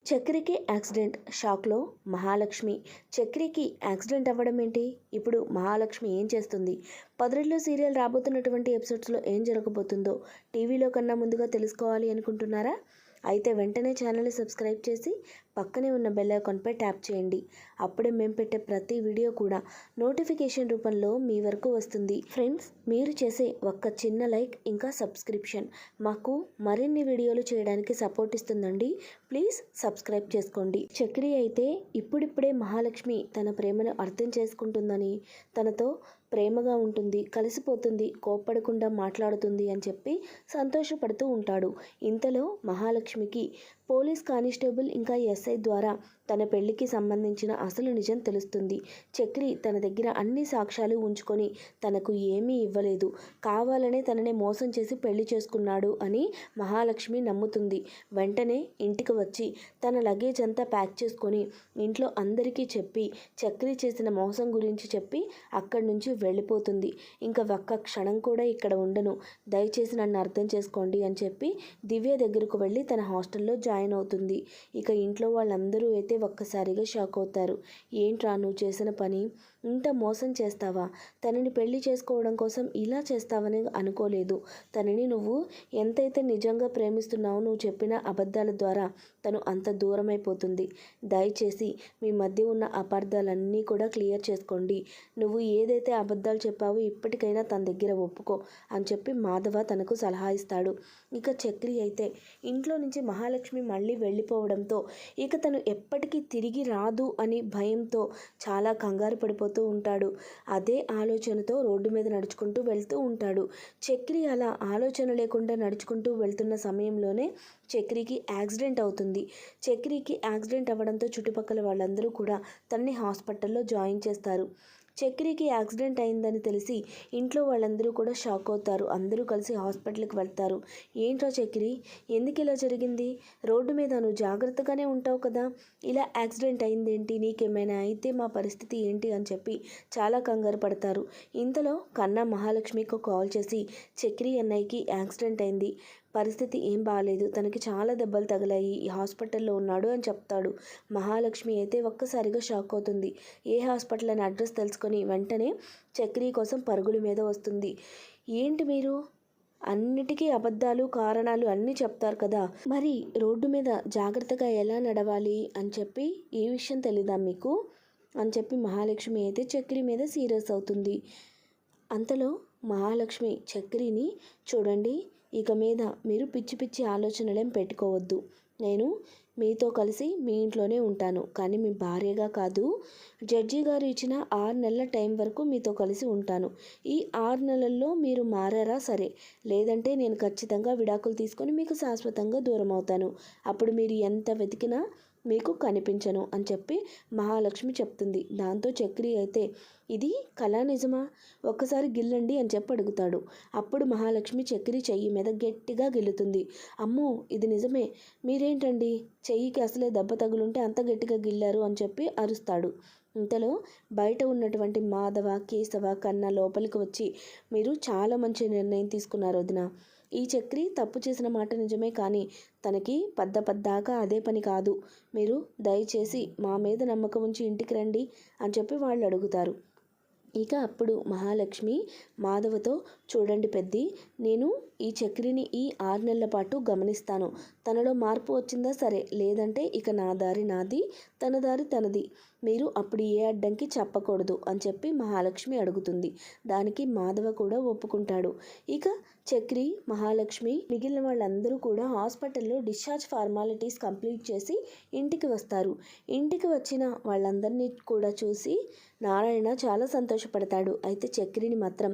చక్రికి accident షాక్లో Mahalakshmi. చక్రికి accident అవ్వడం ఏంటి? ఇప్పుడు మహాలక్ష్మి ఏం చేస్తుంది? 10 సీరియల్ రాబోతున్నటువంటి ఎపిసోడ్స్లో ఏం జరగబోతుందో టీవీలో కన్నా ముందుగా తెలుసుకోవాలి అనుకుంటున్నారా? అయితే వెంటనే ఛానల్ని సబ్స్క్రైబ్ చేసి పక్కనే ఉన్న బెల్ ఐకాన్పై ట్యాప్ చేయండి. అప్పుడే మేము పెట్టే ప్రతి వీడియో కూడా నోటిఫికేషన్ రూపంలో మీ వరకు వస్తుంది. ఫ్రెండ్స్, మీరు చేసే ఒక్క చిన్న లైక్ ఇంకా సబ్స్క్రిప్షన్ మాకు మరిన్ని వీడియోలు చేయడానికి సపోర్ట్ ఇస్తుందండి. ప్లీజ్ సబ్స్క్రైబ్ చేసుకోండి. చక్రి అయితే ఇప్పుడిప్పుడే మహాలక్ష్మి తన ప్రేమను అర్థం చేసుకుంటుందని, తనతో ప్రేమగా ఉంటుంది, కలిసిపోతుంది, కోప్పడకుండా మాట్లాడుతుంది అని చెప్పి సంతోషపడుతూ ఉంటాడు. ఇంతలో మహాలక్ష్మికి పోలీస్ కానిస్టేబుల్ ఇంకా ఎస్ఐ ద్వారా తన పెళ్లికి సంబంధించిన అసలు నిజం తెలుస్తుంది. చక్రి తన దగ్గర అన్ని సాక్ష్యాలు ఉంచుకొని తనకు ఏమీ ఇవ్వలేదు, కావాలనే తనని మోసం చేసి పెళ్లి చేసుకున్నాడు అని మహాలక్ష్మి నమ్ముతుంది. వెంటనే ఇంటికి వచ్చి తన లగేజ్ అంతా ప్యాక్ చేసుకొని ఇంట్లో అందరికీ చెప్పి చక్రి చేసిన మోసం గురించి చెప్పి అక్కడి నుంచి వెళ్ళిపోతుంది. ఇంకా ఒక్క క్షణం కూడా ఇక్కడ ఉండను, దయచేసి నన్ను అర్థం చేసుకోండి అని చెప్పి దివ్య దగ్గరకు వెళ్ళి తన హాస్టల్లో జాయిన్ అవుతుంది. ఇక ఇంట్లో వాళ్ళందరూ అయితే ఒక్కసారిగా షాక్ అవుతారు. ఏంట్రా నువ్వు చేసిన పని? ఇంత మోసం చేస్తావా? తనని పెళ్లి చేసుకోవడం కోసం ఇలా చేస్తావని అనుకోలేదు. తనని నువ్వు ఎంతైతే నిజంగా ప్రేమిస్తున్నావో నువ్వు చెప్పిన అబద్ధాల ద్వారా తను అంత దూరం అయిపోతుంది. దయచేసి మీ మధ్య ఉన్న అపార్థాలన్నీ కూడా క్లియర్ చేసుకోండి. నువ్వు ఏదైతే అబద్ధాలు చెప్పావో ఇప్పటికైనా తన దగ్గర ఒప్పుకో అని చెప్పి మాధవ తనకు సలహా ఇస్తాడు. ఇక చక్రి అయితే ఇంట్లో నుంచి మహాలక్ష్మి మళ్ళీ వెళ్ళిపోవడంతో ఇక తను ఎప్పటికీ తిరిగి రాదు అని భయంతో చాలా కంగారు పడిపోతూ ఉంటాడు. అదే ఆలోచనతో రోడ్డు మీద నడుచుకుంటూ వెళ్తూ ఉంటాడు. చక్రి అలా ఆలోచన లేకుండా నడుచుకుంటూ వెళ్తున్న సమయంలోనే చక్రికి యాక్సిడెంట్ అవుతుంది. చక్రికి యాక్సిడెంట్ అవ్వడంతో చుట్టుపక్కల వాళ్ళందరూ కూడా తనని హాస్పిటల్లో జాయిన్ చేస్తారు. చక్రికి యాక్సిడెంట్ అయిందని తెలిసి ఇంట్లో వాళ్ళందరూ కూడా షాక్ అవుతారు. అందరూ కలిసి హాస్పిటల్కి వెళ్తారు. ఏంట్రా చక్రి, ఎందుకు ఇలా జరిగింది? రోడ్డు మీద నువ్వు జాగ్రత్తగానే ఉంటావు కదా, ఇలా యాక్సిడెంట్ అయిందేంటి? నీకేమైనా అయితే మా పరిస్థితి ఏంటి అని చెప్పి చాలా కంగారు పడతారు. ఇంతలో కన్నా మహాలక్ష్మికి కాల్ చేసి చక్రి అన్నయ్యకి యాక్సిడెంట్ అయింది, పరిస్థితి ఏం బాగాలేదు, తనకి చాలా దెబ్బలు తగిలాయి, ఈ హాస్పిటల్లో ఉన్నాడు అని చెప్తాడు. మహాలక్ష్మి అయితే ఒక్కసారిగా షాక్ అవుతుంది. ఏ హాస్పిటల్ అని అడ్రస్ తెలుసుకొని వెంటనే చక్రి కోసం పరుగుల మీద వస్తుంది. ఏంటి మీరు అన్నిటికీ అబద్ధాలు కారణాలు అన్నీ చెప్తారు కదా, మరి రోడ్డు మీద జాగ్రత్తగా ఎలా నడవాలి అని చెప్పి ఈ విషయం తెలీదా మీకు అని చెప్పి మహాలక్ష్మి అయితే చక్రి మీద సీరియస్ అవుతుంది. అంతలో మహాలక్ష్మి చక్రిని, చూడండి, ఇక మీద మీరు పిచ్చి పిచ్చి ఆలోచనలేం పెట్టుకోవద్దు. నేను మీతో కలిసి మీ ఇంట్లోనే ఉంటాను, కానీ మీ భార్యగా కాదు. జడ్జి గారు ఇచ్చిన 6 నెలల టైం వరకు మీతో కలిసి ఉంటాను. ఈ 6 నెలల్లో మీరు మారారా సరే, లేదంటే నేను ఖచ్చితంగా విడాకులు తీసుకొని మీకు శాశ్వతంగా దూరం అవుతాను. అప్పుడు మీరు ఎంత వెతికినా మీకు కనిపించను అని చెప్పి మహాలక్ష్మి చెప్తుంది. దాంతో చక్రి అయితే ఇది కళా నిజమా, ఒక్కసారి గిల్లండి అని చెప్పి అడుగుతాడు. అప్పుడు మహాలక్ష్మి చక్రి చెయ్యి మీద గట్టిగా గిల్లుతుంది. అమ్మో ఇది నిజమే, మీరేంటండి చెయ్యికి అసలే దెబ్బ తగులుంటే అంత గట్టిగా గిల్లారు అని చెప్పి అరుస్తాడు. ఇంతలో బయట ఉన్నటువంటి మాధవ, కేశవ, కన్న లోపలికి వచ్చి, మీరు చాలా మంచి నిర్ణయం తీసుకున్నారు వదిన. ఈ చక్రి తప్పు చేసిన మాట నిజమే, కానీ తనకి పద్దాకా అదే పని కాదు. మీరు దయచేసి మా మీద నమ్మకం ఉంచి ఇంటికి రండి అని చెప్పి వాళ్ళు అడుగుతారు. ఇక అప్పుడు మహాలక్ష్మి మాధవతో, చూడండి పెద్ది, నేను ఈ చక్రిని ఈ 6 నెలల పాటు గమనిస్తాను. తనలో మార్పు వచ్చిందా సరే, లేదంటే ఇక నా దారి నాది, తన దారి తనది. మీరు అప్పుడు ఏ అడ్డంకి చెప్పకూడదు అని చెప్పి మహాలక్ష్మి అడుగుతుంది. దానికి మాధవ కూడా ఒప్పుకుంటాడు. ఇక చక్రి, మహాలక్ష్మి, మిగిలిన వాళ్ళందరూ కూడా హాస్పిటల్లో డిశ్చార్జ్ ఫార్మాలిటీస్ కంప్లీట్ చేసి ఇంటికి వస్తారు. ఇంటికి వచ్చిన వాళ్ళందరినీ కూడా చూసి నారాయణ చాలా సంతోషపడతాడు. అయితే చక్రిని మాత్రం,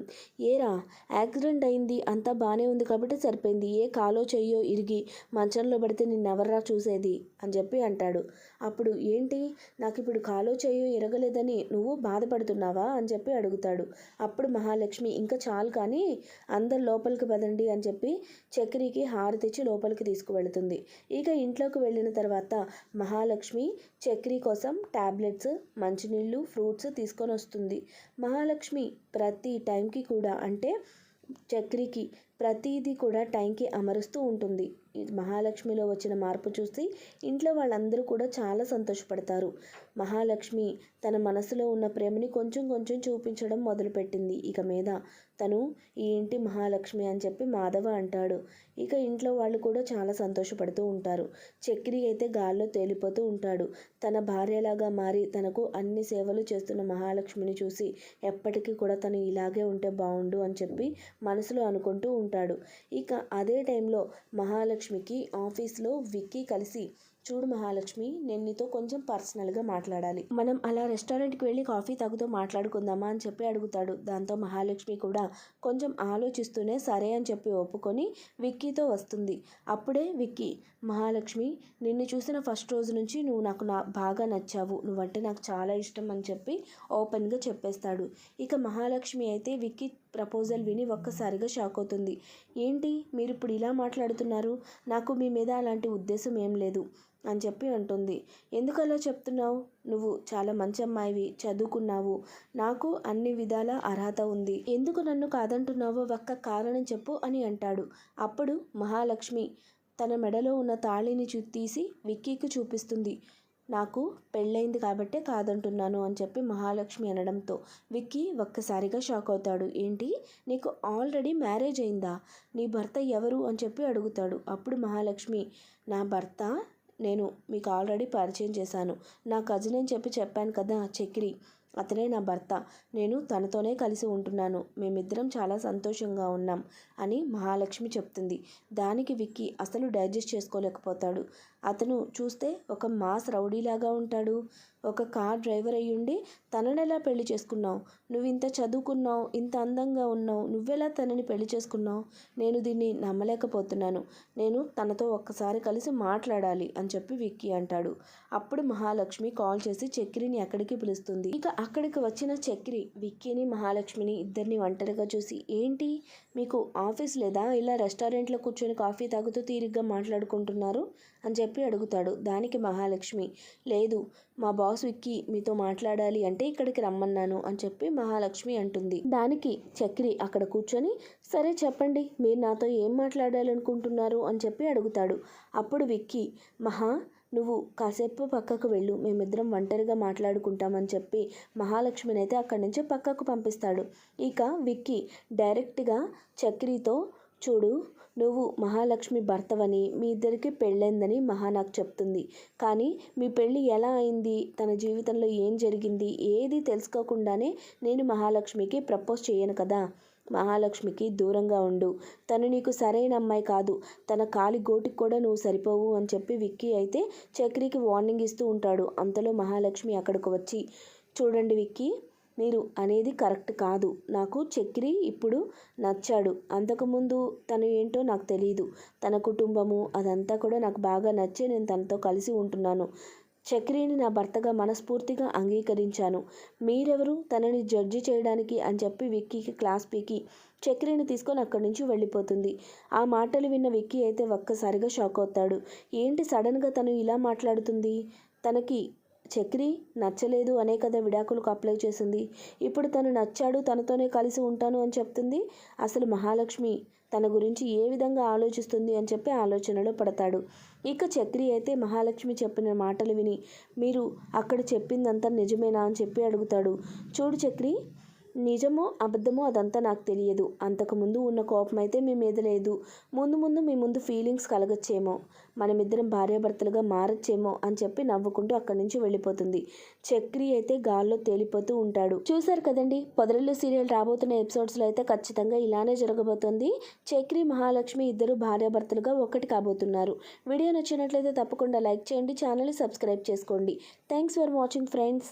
ఏరా యాక్సిడెంట్ అయింది, అంతా బాగానే ఉంది కాబట్టి సరిపోయింది, ఏ కాలో చెయ్యో ఇరిగి మంచంలో పడితే నిన్నెవర్రా చూసేది అని చెప్పి అంటాడు. అప్పుడు ఏంటి, నాకు ఇప్పుడు కాలో చెయ్యో ఇరగలేదని నువ్వు బాధపడుతున్నావా అని చెప్పి అడుగుతాడు. అప్పుడు మహాలక్ష్మి, ఇంకా చాలు కానీ అందరు లోపలికి పదండి అని చెప్పి చక్రికి హారతిచ్చి లోపలికి తీసుకువెళుతుంది. ఇక ఇంట్లోకి వెళ్ళిన తర్వాత మహాలక్ష్మి చక్రి కోసం టాబ్లెట్స్, మంచినీళ్ళు, ఫ్రూట్స్ తీసుకొని వస్తుంది. మహాలక్ష్మి ప్రతి టైంకి కూడా, అంటే చక్రికి ప్రతిదీ కూడా టైంకి అమరుస్తూ ఉంటుంది. మహాలక్ష్మిలో వచ్చిన మార్పు చూసి ఇంట్లో వాళ్ళందరూ కూడా చాలా సంతోషపడతారు. మహాలక్ష్మి తన మనసులో ఉన్న ప్రేమని కొంచెం కొంచెం చూపించడం మొదలుపెట్టింది. ఇక మీద తను ఈ ఇంటి మహాలక్ష్మి అని చెప్పి మాధవ అంటాడు. ఇక ఇంట్లో వాళ్ళు కూడా చాలా సంతోషపడుతూ ఉంటారు. చక్రి అయితే గాల్లో తేలిపోతూ ఉంటాడు. తన భార్యలాగా మారి తనకు అన్ని సేవలు చేస్తున్న మహాలక్ష్మిని చూసి ఎప్పటికీ కూడా తను ఇలాగే ఉంటే బాగుండు అని చెప్పి మనసులో అనుకుంటూ ఉంటాడు. ఇక అదే టైంలో మహాలక్ష్మికి ఆఫీస్లో విక్కీ కలిసి, చూడు మహాలక్ష్మి, నేను నీతో కొంచెం పర్సనల్గా మాట్లాడాలి. మనం అలా రెస్టారెంట్కి వెళ్ళి కాఫీ తాగుతూ మాట్లాడుకుందామా అని చెప్పి అడుగుతాడు. దాంతో మహాలక్ష్మి కూడా కొంచెం ఆలోచిస్తూనే సరే అని చెప్పి ఒప్పుకొని విక్కీతో వస్తుంది. అప్పుడే విక్కీ, మహాలక్ష్మి, నిన్ను చూసిన ఫస్ట్ రోజు నుంచి నువ్వు నాకు బాగా నచ్చావు, నువ్వంటే నాకు చాలా ఇష్టం అని చెప్పి ఓపెన్గా చెప్పేస్తాడు. ఇక మహాలక్ష్మి అయితే విక్కీ ప్రపోజల్ విని ఒక్కసారిగా షాక్ అవుతుంది. ఏంటి మీరు ఇప్పుడు ఇలా మాట్లాడుతున్నారు? నాకు మీ మీద అలాంటి ఉద్దేశం ఏం లేదు అని చెప్పి అంటుంది. ఎందుకు అలా చెప్తున్నావు? నువ్వు చాలా మంచి అమ్మాయివి, చదువుకున్నావు, నాకు అన్ని విధాల అర్హత ఉంది, ఎందుకు నన్ను కాదంటున్నావో ఒక్క కారణం చెప్పు అని అంటాడు. అప్పుడు మహాలక్ష్మి తన మెడలో ఉన్న తాళిని తీసి విక్కీకి చూపిస్తుంది. నాకు పెళ్ళైంది కాబట్టే కాదంటున్నాను అని చెప్పి మహాలక్ష్మి అనడంతో విక్కీ ఒక్కసారిగా షాక్ అవుతాడు. ఏంటి, నీకు ఆల్రెడీ మ్యారేజ్ అయిందా? నీ భర్త ఎవరు అని చెప్పి అడుగుతాడు. అప్పుడు మహాలక్ష్మి, నా భర్త నేను మీకు ఆల్రెడీ పరిచయం చేశాను, నా కజిన్ అని చెప్పాను కదా, చక్రి, అతనే నా భర్త, నేను తనతోనే కలిసి ఉంటున్నాను, మేమిద్దరం చాలా సంతోషంగా ఉన్నాం అని మహాలక్ష్మి చెప్తుంది. దానికి విక్కీ అసలు డైజెస్ట్ చేసుకోలేకపోతాడు. అతను చూస్తే ఒక మాస్ రౌడీలాగా ఉంటాడు, ఒక కార్ డ్రైవర్ అయ్యుండి తననెలా పెళ్లి చేసుకున్నావు? నువ్వు ఇంత చదువుకున్నావు, ఇంత అందంగా ఉన్నావు, నువ్వెలా తనని పెళ్లి చేసుకున్నావు? నేను దీన్ని నమ్మలేకపోతున్నాను, నేను తనతో ఒక్కసారి కలిసి మాట్లాడాలి అని చెప్పి విక్కీ అంటాడు. అప్పుడు మహాలక్ష్మి కాల్ చేసి చక్రిని అక్కడికి పిలుస్తుంది. ఇక అక్కడికి వచ్చిన చక్రి విక్కీని మహాలక్ష్మిని ఇద్దరిని ఒంటరిగా చూసి, ఏంటి మీకు ఆఫీస్ లేదా, ఇలా రెస్టారెంట్లో కూర్చొని కాఫీ తాగుతూ తీరిగ్గా మాట్లాడుకుంటున్నారు అని చెప్పి అడుగుతాడు. దానికి మహాలక్ష్మి, లేదు, మా బాస్ విక్కీ మీతో మాట్లాడాలి అంటే ఇక్కడికి రమ్మన్నాను అని చెప్పి మహాలక్ష్మి అంటుంది. దానికి చక్రి అక్కడ కూర్చొని, సరే చెప్పండి, మీరు నాతో ఏం మాట్లాడాలనుకుంటున్నారు అని చెప్పి అడుగుతాడు. అప్పుడు విక్కీ, మహా, నువ్వు కాసేపు పక్కకు వెళ్ళు, మేమిద్దరం ఒంటరిగా మాట్లాడుకుంటామని చెప్పి మహాలక్ష్మిని అయితే అక్కడి నుంచి పక్కకు పంపిస్తాడు. ఇక విక్కీ డైరెక్ట్గా చక్రితో, చూడు, నువ్వు మహాలక్ష్మి భర్తవని, మీ ఇద్దరికి పెళ్ళైందని మహా నాకు చెప్తుంది, కానీ మీ పెళ్ళి ఎలా అయింది, తన జీవితంలో ఏం జరిగింది, ఏది తెలుసుకోకుండానే నేను మహాలక్ష్మికి ప్రపోజ్ చేయను కదా, మహాలక్ష్మికి దూరంగా ఉండు, తను నీకు సరైన అమ్మాయి కాదు, తన కాలి గోటికి కూడా నువ్వు సరిపోవు అని చెప్పి విక్కీ అయితే చక్రికి వార్నింగ్ ఇస్తూ ఉంటాడు. అంతలో మహాలక్ష్మి అక్కడికి వచ్చి, చూడండి విక్కీ, మీరు అనేది కరెక్ట్ కాదు, నాకు చక్రి ఇప్పుడు నచ్చాడు, అంతకుముందు తను ఏంటో నాకు తెలియదు, తన కుటుంబము అదంతా కూడా నాకు బాగా నచ్చి నేను తనతో కలిసి ఉంటున్నాను, చక్రిని నా భర్తగా మనస్ఫూర్తిగా అంగీకరించాను, మీరెవరు తనని జడ్జి చేయడానికి అని చెప్పి విక్కీకి క్లాస్ పీకి చక్రిని తీసుకొని అక్కడి నుంచి వెళ్ళిపోతుంది. ఆ మాటలు విన్న విక్కీ అయితే ఒక్కసారిగా షాక్ అవుతాడు. ఏంటి సడన్గా తను ఇలా మాట్లాడుతుంది? తనకి చక్రి నచ్చలేదు అనే కదా విడాకులకు అప్లై చేసింది, ఇప్పుడు తను నచ్చాడు, తనతోనే కలిసి ఉంటాను అని చెప్తుంది. అసలు మహాలక్ష్మి తన గురించి ఏ విధంగా ఆలోచిస్తుంది అని చెప్పి ఆలోచనలో పడతాడు. ఇక చక్రి అయితే మహాలక్ష్మి చెప్పిన మాటలు విని, మీరు అక్కడ చెప్పిందంతా నిజమేనా అని చెప్పి అడుగుతాడు. చూడు చక్రి, నిజమో అబద్ధమో అదంతా నాకు తెలియదు, అంతకుముందు ఉన్న కోపం అయితే మీ మీద లేదు, ముందు ముందు మీ ముందు ఫీలింగ్స్ కలగచ్చేమో, మనమిద్దరం భార్యాభర్తలుగా మారచ్చేమో అని చెప్పి నవ్వుకుంటూ అక్కడి నుంచి వెళ్ళిపోతుంది. చక్రి అయితే గాల్లో తేలిపోతూ ఉంటాడు. చూశారు కదండి, పొదరిల్లు సీరియల్ రాబోతున్న ఎపిసోడ్స్లో అయితే ఖచ్చితంగా ఇలానే జరగబోతుంది. చక్రి మహాలక్ష్మి ఇద్దరు భార్యాభర్తలుగా ఒక్కటి కాబోతున్నారు. వీడియో నచ్చినట్లయితే తప్పకుండా లైక్ చేయండి, ఛానల్ని సబ్స్క్రైబ్ చేసుకోండి. Thanks for watching friends.